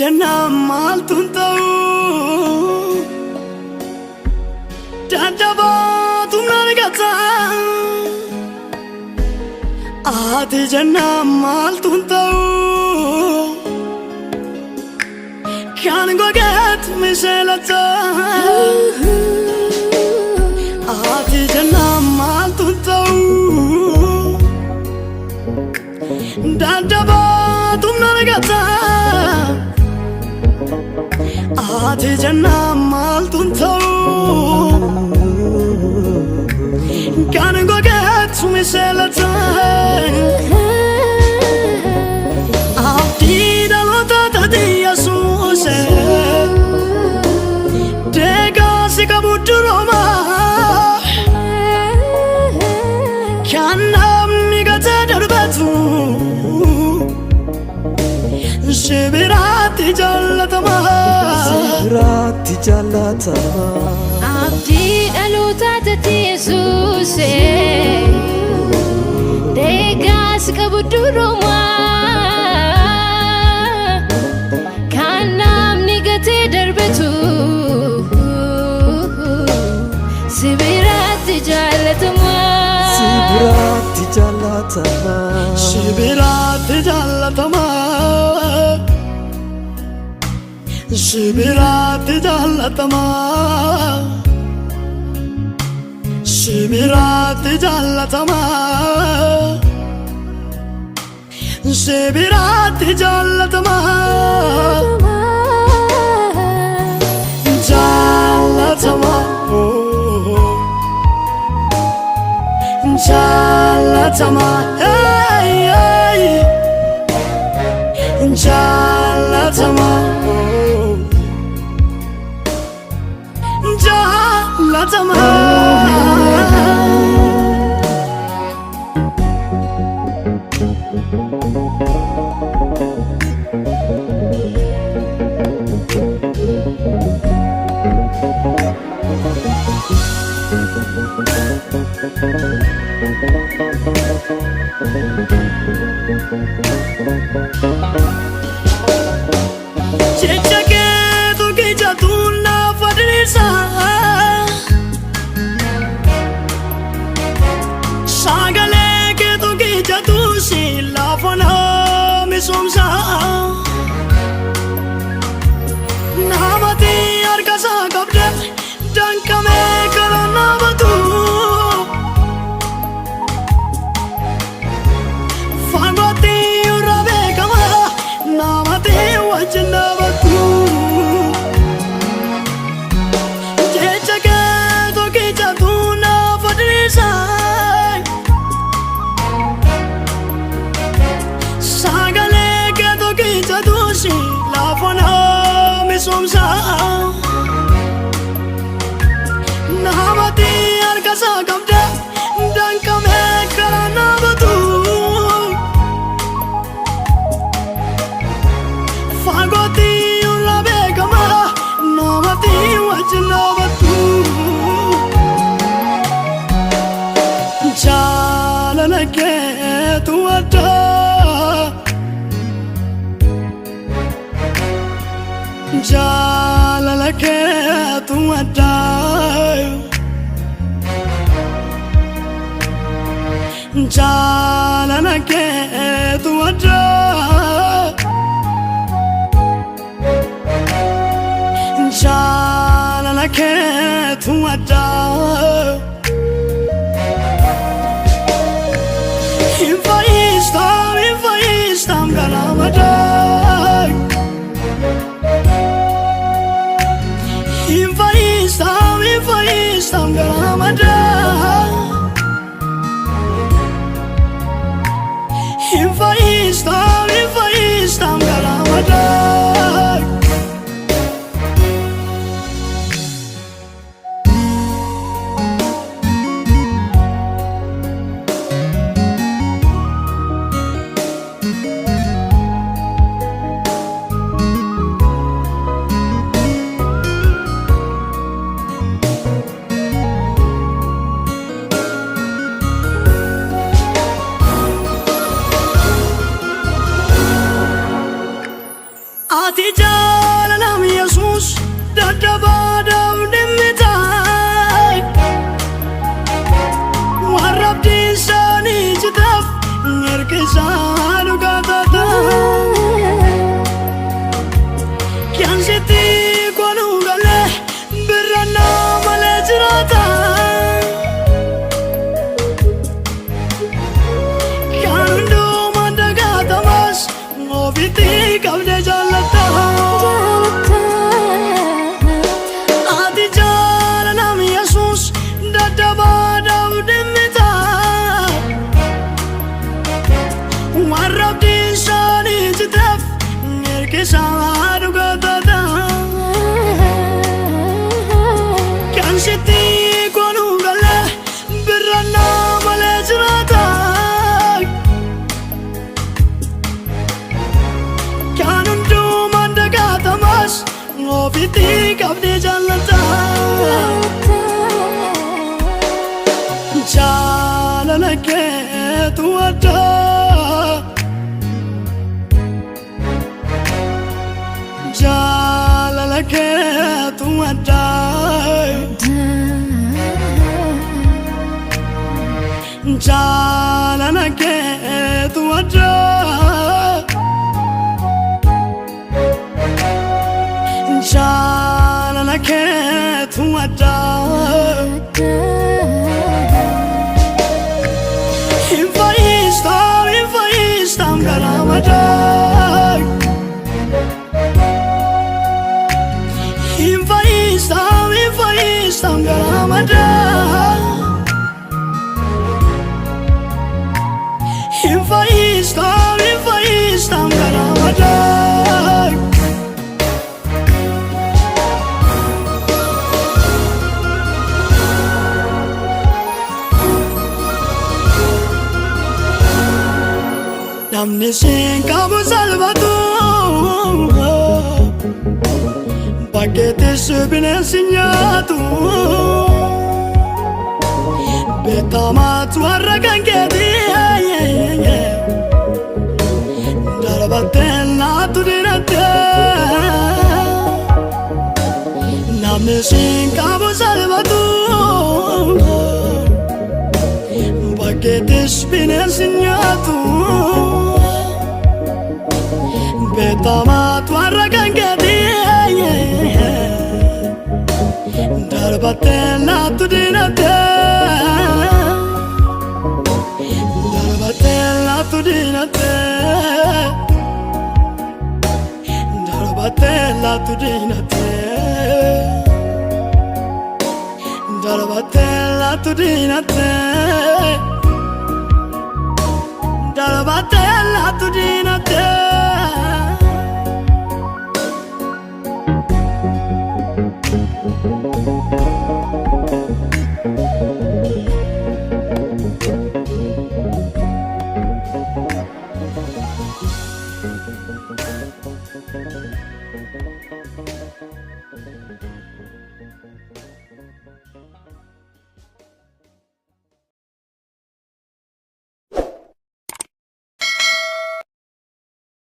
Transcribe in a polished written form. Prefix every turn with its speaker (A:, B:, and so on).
A: jana mal tuntau Dadaba tumnar gata Ate jana mal tuntau Kan goget miselata Ate jana mal tuntau Dadaba tumnar gata Ate jana mal tuntau Kan goget miselata Abdi dalota tadi asuse Dega sikabuduroma Kan amni gata darbatu Sibirati jallatama
B: Sibirati jallatama
C: Abdi dalota tati asuse Dega sikabuduroma Kan amni gata darbatu Sibirati jallatama
B: Sibirati jallatama
A: Sibirati jallatama Sibirati jallatama Sibirati jallatama Sibirati jallatama Jallatama Jallatama hey hey Jallatama Jallatama Chechake to keja tunna fadrisa Sagale ke to keja tu silafana misomsa Namati arkasa kabde dankame karana batu Fagoti urabe kama namati wajna batu Jechake to keja tunna fadrisa Sagale ke to keja tu silafana misomsa Namati arkasa kabde dankame karana batu Fagoti urabe kama namati wajna batu Jalalake tuwada Jalalake tuwada Jalalake tuwada Jalalake tuwada Infaistam galamada Infaistam galamada Infaistam galamada tuwada Jalala ke tuwada Jalala ke tuwada Jalala ke tuwada If I stop garamada If I stop garamada If I stop garamada Namni sing kamu salvatu Pakete subine signatu Betamatu arragan kedi Darbatella tu dinate Namni sing kamu salvatu Pakete subine signatu Betamatu arragan kedi Darbatella tu dinate Darbatella tu dinate Darbatella tu dinate Darbatella tu dinate Darbatella tu dinate
D: Thank you.